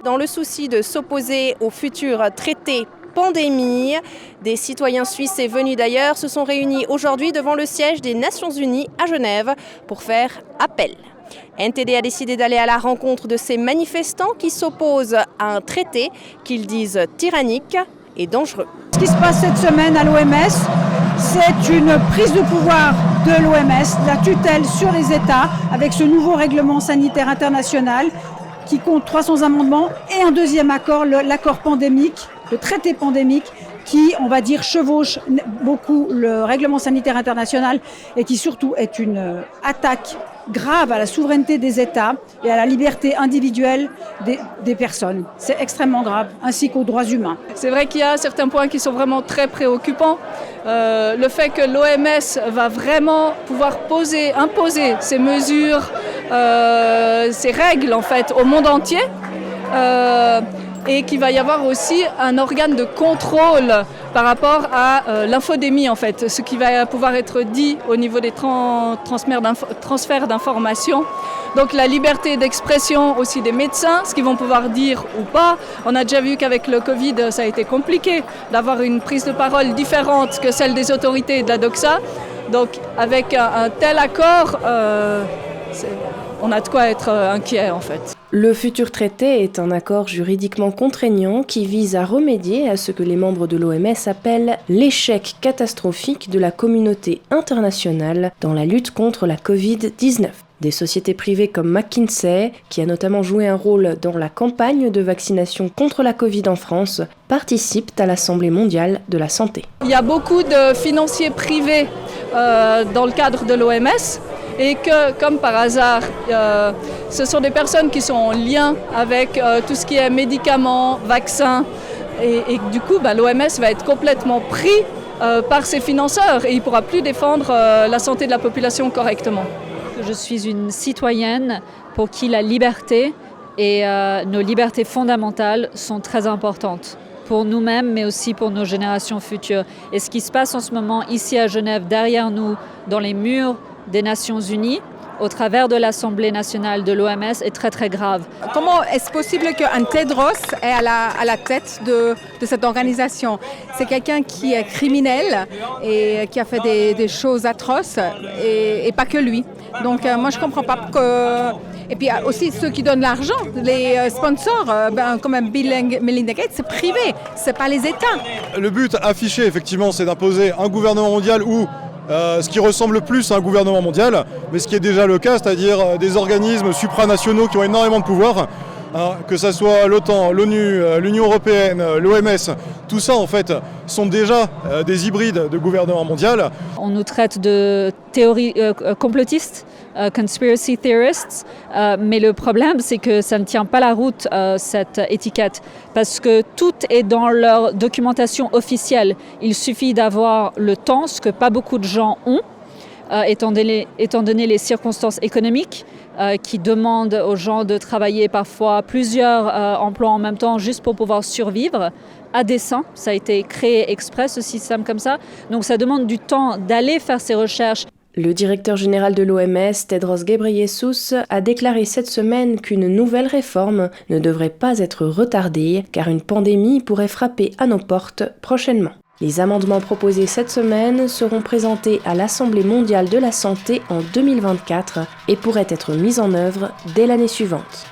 dans le souci de s'opposer au futur traité pandémie. Des citoyens suisses et venus d'ailleurs se sont réunis aujourd'hui devant le siège des Nations Unies à Genève pour faire appel. NTD a décidé d'aller à la rencontre de ces manifestants qui s'opposent à un traité qu'ils disent tyrannique et dangereux. Ce qui se passe cette semaine à l'OMS, c'est une prise de pouvoir de l'OMS, la tutelle sur les États avec ce nouveau règlement sanitaire international qui compte 300 amendements et un deuxième accord, l'accord pandémique, le traité pandémique qui, on va dire, chevauche beaucoup le règlement sanitaire international et qui surtout est une attaque grave à la souveraineté des États et à la liberté individuelle des personnes. C'est extrêmement grave, ainsi qu'aux droits humains. C'est vrai qu'il y a certains points qui sont vraiment très préoccupants. Le fait que l'OMS va vraiment pouvoir imposer ces mesures, ces règles en fait, au monde entier. Et qu'il va y avoir aussi un organe de contrôle par rapport à l'infodémie en fait, ce qui va pouvoir être dit au niveau des transferts d'informations. Donc la liberté d'expression aussi des médecins, ce qu'ils vont pouvoir dire ou pas. On a déjà vu qu'avec le Covid, ça a été compliqué d'avoir une prise de parole différente que celle des autorités et de la doxa. Donc avec un tel accord, on a de quoi être inquiet en fait. Le futur traité est un accord juridiquement contraignant qui vise à remédier à ce que les membres de l'OMS appellent l'échec catastrophique de la communauté internationale dans la lutte contre la Covid-19. Des sociétés privées comme McKinsey, qui a notamment joué un rôle dans la campagne de vaccination contre la Covid en France, participent à l'Assemblée mondiale de la santé. Il y a beaucoup de financiers privés dans le cadre de l'OMS. Et que, comme par hasard, ce sont des personnes qui sont en lien avec tout ce qui est médicaments, vaccins. Et du coup, l'OMS va être complètement pris par ses financeurs et il ne pourra plus défendre la santé de la population correctement. Je suis une citoyenne pour qui la liberté et nos libertés fondamentales sont très importantes. Pour nous-mêmes, mais aussi pour nos générations futures. Et ce qui se passe en ce moment ici à Genève, derrière nous, dans les murs des Nations Unies, au travers de l'Assemblée nationale de l'OMS, est très très grave. Comment est-ce possible qu'un Tedros est à la tête de cette organisation? C'est quelqu'un qui est criminel et qui a fait des choses atroces et pas que lui. Donc moi je ne comprends pas que... Et puis aussi ceux qui donnent l'argent, les sponsors, comme Bill et Melinda Gates, c'est privé, c'est pas les États. Le but affiché effectivement c'est d'imposer un gouvernement mondial ou ce qui ressemble le plus à un gouvernement mondial, mais ce qui est déjà le cas, c'est-à-dire des organismes supranationaux qui ont énormément de pouvoir, que ce soit l'OTAN, l'ONU, l'Union européenne, l'OMS, tout ça en fait sont déjà des hybrides de gouvernement mondial. On nous traite de théories complotistes, conspiracy theorists, mais le problème c'est que ça ne tient pas la route cette étiquette parce que tout est dans leur documentation officielle. Il suffit d'avoir le temps, ce que pas beaucoup de gens ont, étant donné les circonstances économiques qui demandent aux gens de travailler parfois plusieurs emplois en même temps juste pour pouvoir survivre à dessein. Ça a été créé exprès, ce système comme ça. Donc ça demande du temps d'aller faire ces recherches. Le directeur général de l'OMS, Tedros Ghebreyesus, a déclaré cette semaine qu'une nouvelle réforme ne devrait pas être retardée car une pandémie pourrait frapper à nos portes prochainement. Les amendements proposés cette semaine seront présentés à l'Assemblée mondiale de la santé en 2024 et pourraient être mis en œuvre dès l'année suivante.